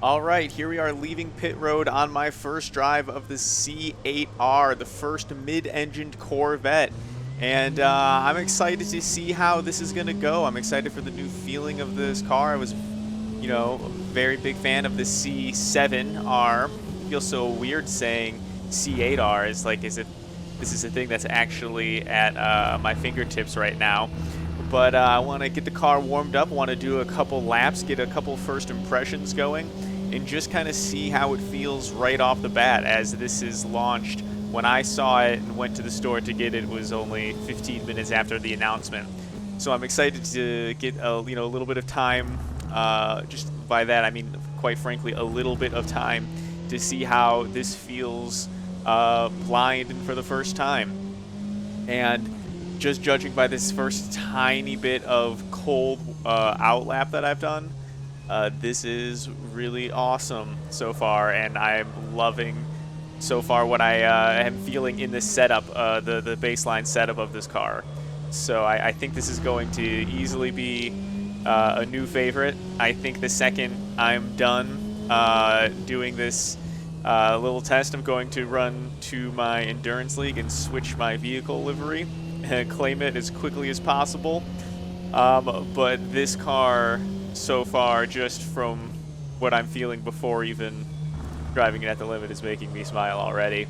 All right, here we are leaving pit road on my first drive of the C8R, the first mid-engined Corvette. And I'm excited to see how this is going to go. I'm excited for the new feeling of this car. I was, a very big fan of the C7R. It feels so weird saying C8R. It's like as if this is a thing that's actually at my fingertips right now. But I want to get the car warmed up, want to do a couple laps, get a couple first impressions going, and just kind of see how it feels right off the bat as this is launched. When I saw it and went to the store to get it, it was only 15 minutes after the announcement. So I'm excited to get a little bit of time. Just by that I mean, quite frankly, a little bit of time to see how this feels blind and for the first time. And just judging by this first tiny bit of cold outlap that I've done, this is really awesome so far, and I'm loving so far what I am feeling in this setup, the baseline setup of this car. So I think this is going to easily be a new favorite. I think the second I'm done doing this little test, I'm going to run to my Endurance League and switch my vehicle livery and claim it as quickly as possible. But this car so far, just from what I'm feeling before even driving it at the limit, is making me smile already.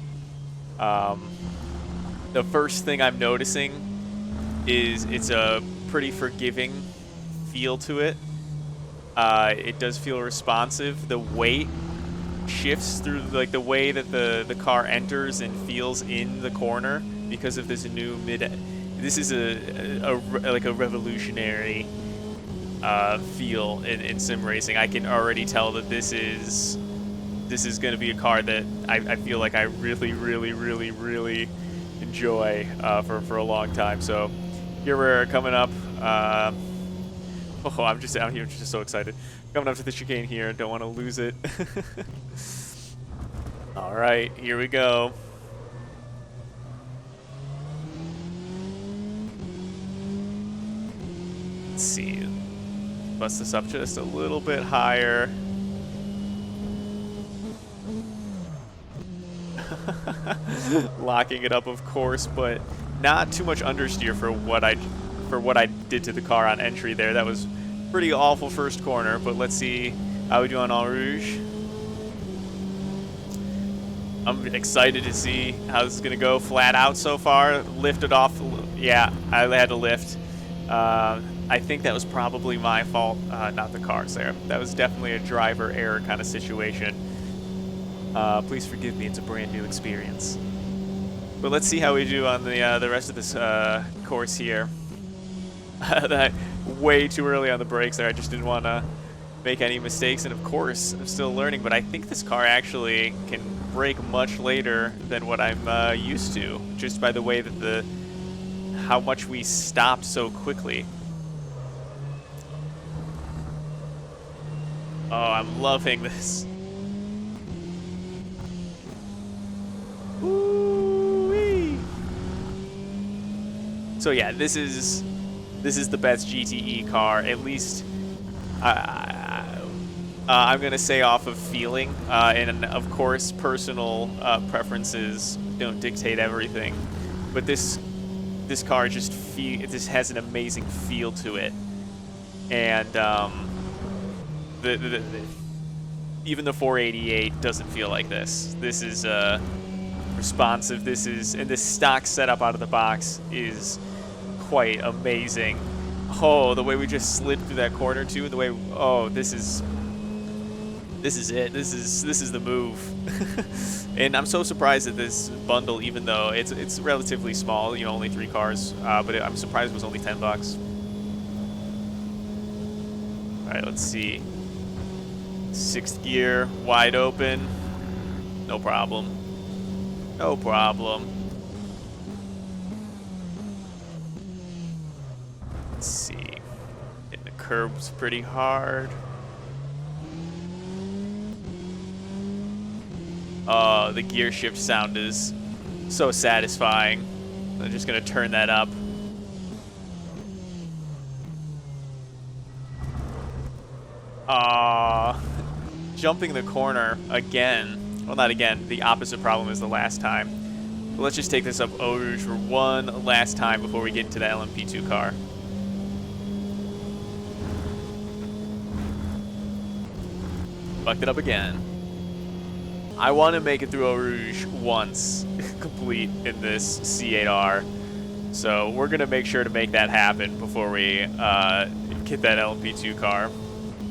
The first thing I'm noticing is it's a pretty forgiving feel to it. It does feel responsive. The weight shifts through like the way that the car enters and feels in the corner because of this new this is like a revolutionary feel in sim racing. I can already tell that this is going to be a car that I feel like I really enjoy for a long time. So here we're coming up. I'm here just so excited. Coming up to the chicane here. Don't want to lose it. All right, here we go. Let's see. Bust this up just a little bit higher. Locking it up, of course, but not too much understeer for what I did to the car on entry there. That was pretty awful first corner, but let's see how we do on Eau Rouge. I'm excited to see how this is going to go. Flat out so far. Lifted off. Yeah, I had to lift. I think that was probably my fault, not the car's there. That was definitely a driver error kind of situation. Please forgive me, it's a brand new experience. But let's see how we do on the rest of this course here. That way too early on the brakes there. I just didn't want to make any mistakes, and of course I'm still learning, but I think this car actually can brake much later than what I'm used to, just by the way that how much we stopped so quickly. Oh, I'm loving this. Woo-wee. So yeah, this is the best GTE car, at least I'm gonna say off of feeling, and of course personal preferences don't dictate everything, but this car just has an amazing feel to it, and even the 488 doesn't feel like this. This is responsive. And this stock setup out of the box is quite amazing. Oh, the way we just slid through that corner too, and the way, oh, this is it. This is the move. And I'm so surprised at this bundle, even though it's relatively small, only 3 cars, but I'm surprised it was only $10. All right, let's see. 6th gear, wide open. No problem. No problem. Let's see. Hitting the curbs pretty hard. Oh, the gear shift sound is so satisfying. I'm just gonna turn that up. jumping the corner again. Well, not again. The opposite problem as the last time. But let's just take this up Eau Rouge for one last time before we get into the LMP2 car. Fucked it up again. I want to make it through Eau Rouge once complete in this C8R. So we're going to make sure to make that happen before we get that LMP2 car.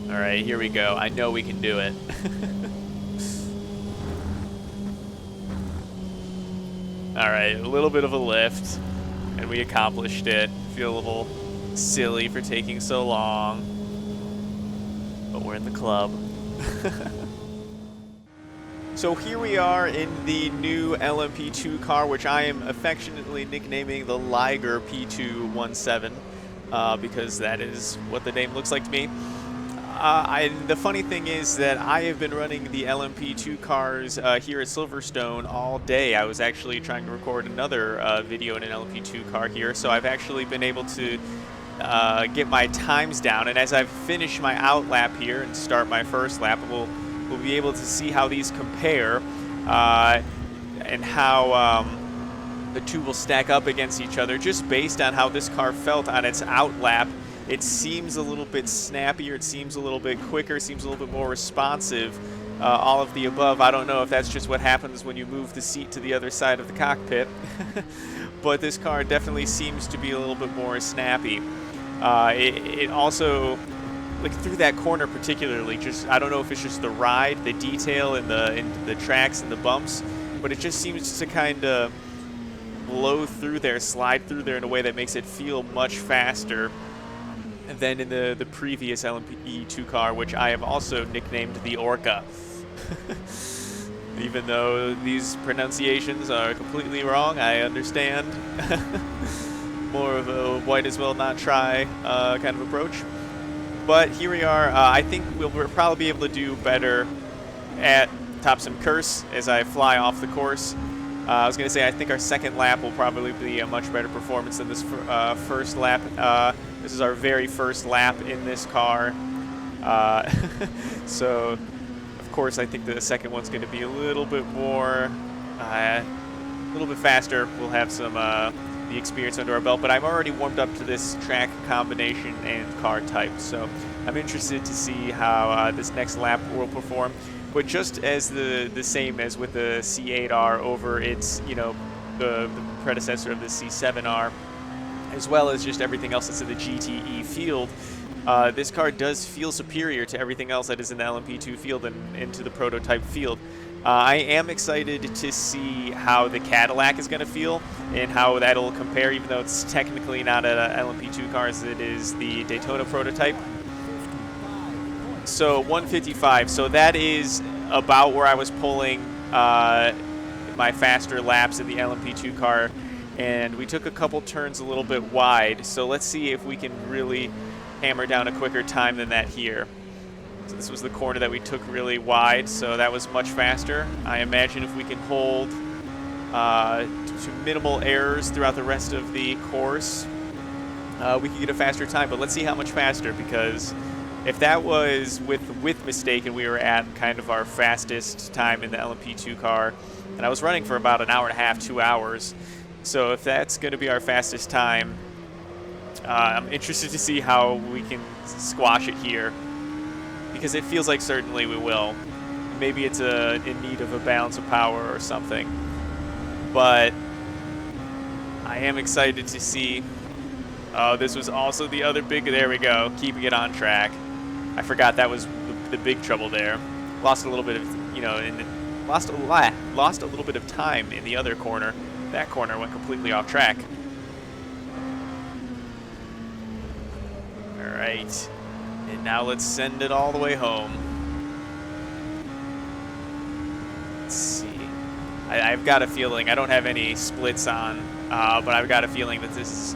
All right, here we go. I know we can do it. All right, a little bit of a lift, and we accomplished it. Feel a little silly for taking so long, but we're in the club. So here we are in the new LMP2 car, which I am affectionately nicknaming the Ligier P217, because that is what the name looks like to me. The funny thing is that I have been running the LMP2 cars here at Silverstone all day. I was actually trying to record another video in an LMP2 car here, so I've actually been able to get my times down. And as I finish my out lap here and start my first lap, we'll be able to see how these compare and how the two will stack up against each other just based on how this car felt on its out lap. It seems a little bit snappier, it seems a little bit quicker, seems a little bit more responsive, all of the above. I don't know if that's just what happens when you move the seat to the other side of the cockpit, but this car definitely seems to be a little bit more snappy. It also, like through that corner particularly, just I don't know if it's just the ride, the detail in the tracks and the bumps, but it just seems to kind of blow through there, slide through there in a way that makes it feel much faster than in the previous LMP2 car, which I have also nicknamed the Orca. Even though these pronunciations are completely wrong, I understand. More of a white as well not try kind of approach. But here we are. I think we'll probably be able to do better at Topsom Curse as I fly off the course. I was going to say I think our second lap will probably be a much better performance than this first lap. This is our very first lap in this car. So, of course, I think the second one's going to be a little bit more, a little bit faster. We'll have some the experience under our belt, but I'm already warmed up to this track combination and car type. So I'm interested to see how this next lap will perform. But just as the same as with the C8R over its, the predecessor of the C7R, as well as just everything else that's in the GTE field, this car does feel superior to everything else that is in the LMP2 field and into the prototype field. I am excited to see how the Cadillac is going to feel and how that'll compare, even though it's technically not an LMP2 car as it is the Daytona Prototype. So 155, so that is about where I was pulling my faster laps in the LMP2 car, and we took a couple turns a little bit wide, so let's see if we can really hammer down a quicker time than that here. So this was the corner that we took really wide, so that was much faster. I imagine if we can hold to minimal errors throughout the rest of the course, we can get a faster time, but let's see how much faster, because if that was with mistake and we were at kind of our fastest time in the LMP2 car, and I was running for about an hour and a half, 2 hours, so if that's going to be our fastest time, I'm interested to see how we can squash it here, because it feels like certainly we will. Maybe it's in need of a balance of power or something, but I am excited to see. Oh, this was also the other big, there we go, keeping it on track. I forgot that was the big trouble there. Lost a little bit of, lost a little bit of time in the other corner. That corner went completely off track. All right, and now let's send it all the way home. Let's see. I've got a feeling, I don't have any splits on, but I've got a feeling that this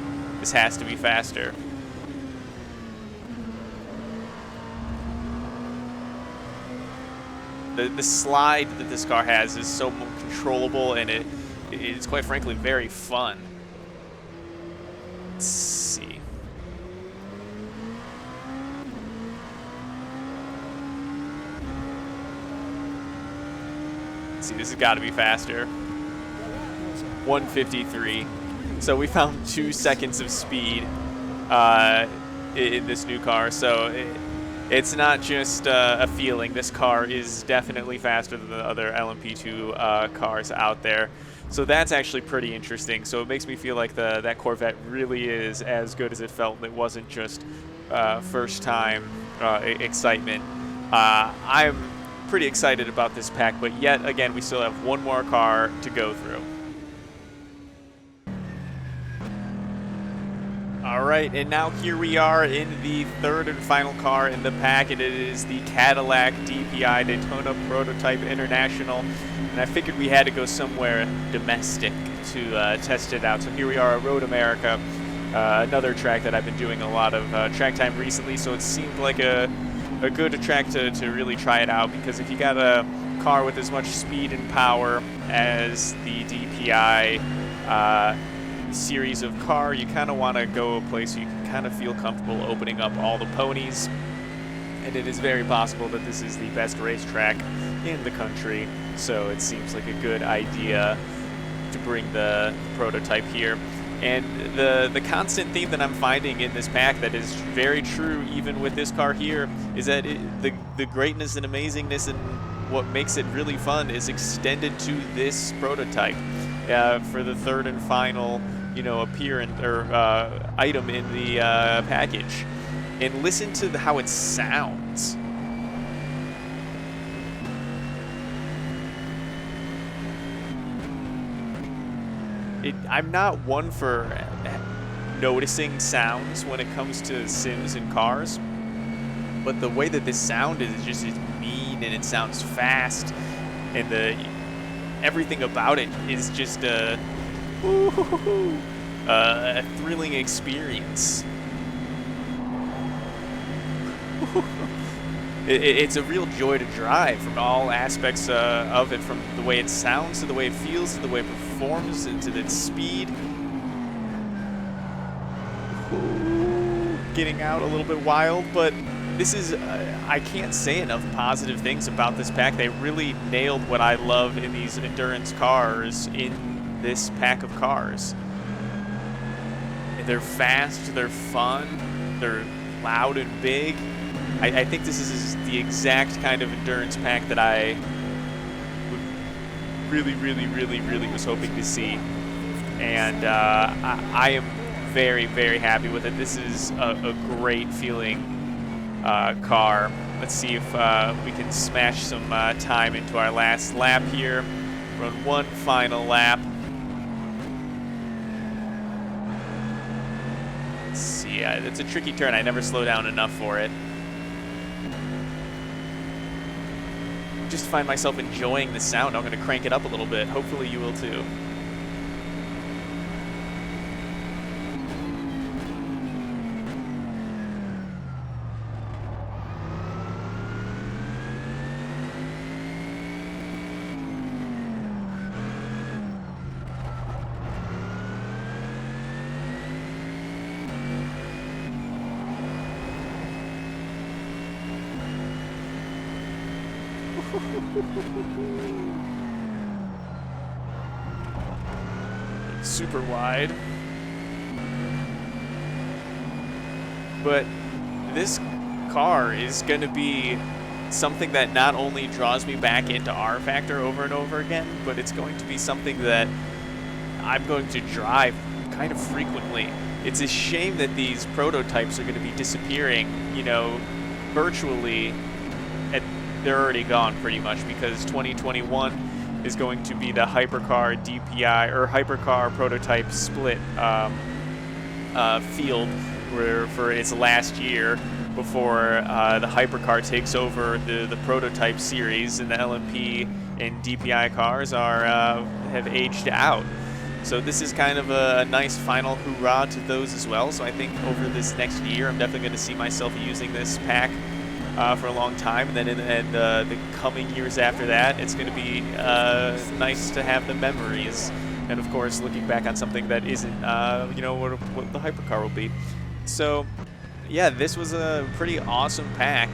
has to be faster. The slide that this car has is so controllable, and it is quite frankly very fun. Let's see. see, this has got to be faster. 153. So we found 2 seconds of speed in this new car. So it's not just a feeling. This car is definitely faster than the other LMP2 cars out there. So that's actually pretty interesting. So it makes me feel like that Corvette really is as good as it felt. And it wasn't just first time excitement. I'm pretty excited about this pack, but yet again, we still have one more car to go through. All right, and now here we are in the third and final car in the pack, and it is the Cadillac DPi Daytona Prototype International. And I figured we had to go somewhere domestic to test it out. So here we are at Road America, another track that I've been doing a lot of track time recently, so it seemed like a good track to really try it out, because if you got a car with as much speed and power as the DPi series of car, you kind of want to go a place where you can kind of feel comfortable opening up all the ponies. And it is very possible that this is the best racetrack in the country, so it seems like a good idea to bring the prototype here. And the constant theme that I'm finding in this pack that is very true even with this car here is that the greatness and amazingness and what makes it really fun is extended to this prototype for the third and final, you know, appearance or item in the package. And listen to how it sounds. I'm not one for noticing sounds when it comes to sims and cars, but the way that this sound is just mean, and it sounds fast, and everything about it is just a thrilling experience. It's a real joy to drive from all aspects of it, from the way it sounds to the way it feels to the way it performs and to its speed. Getting out a little bit wild, but this is, I can't say enough positive things about this pack. They really nailed what I love in these endurance cars in this pack of cars. They're fast, they're fun, they're loud and big. I think this is the exact kind of endurance pack that I really was hoping to see. And I am very, very happy with it. This is a great feeling car. Let's see if we can smash some time into our last lap here. Run one final lap. Let's see, it's a tricky turn. I never slow down enough for it. Just find myself enjoying the sound. I'm going to crank it up a little bit. Hopefully you will too. Super wide. But this car is going to be something that not only draws me back into rFactor over and over again, but it's going to be something that I'm going to drive kind of frequently. It's a shame that these prototypes are going to be disappearing, you know, virtually. They're already gone pretty much, because 2021 is going to be the hypercar DPi or hypercar prototype split field for its last year before the hypercar takes over the prototype series, and the LMP and DPi cars have aged out. So this is kind of a nice final hoorah to those as well. So I think over this next year, I'm definitely going to see myself using this pack for a long time, and then in the coming years after that, it's going to be nice to have the memories, and of course looking back on something that isn't you know, what the hypercar will be. So yeah, this was a pretty awesome pack,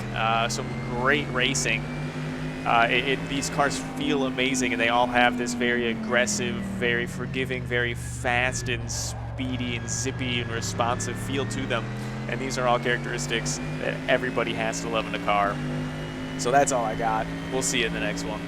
some great racing, These cars feel amazing, and they all have this very aggressive, very forgiving, very fast and speedy and zippy and responsive feel to them. And these are all characteristics that everybody has to love in a car. So that's all I got. We'll see you in the next one.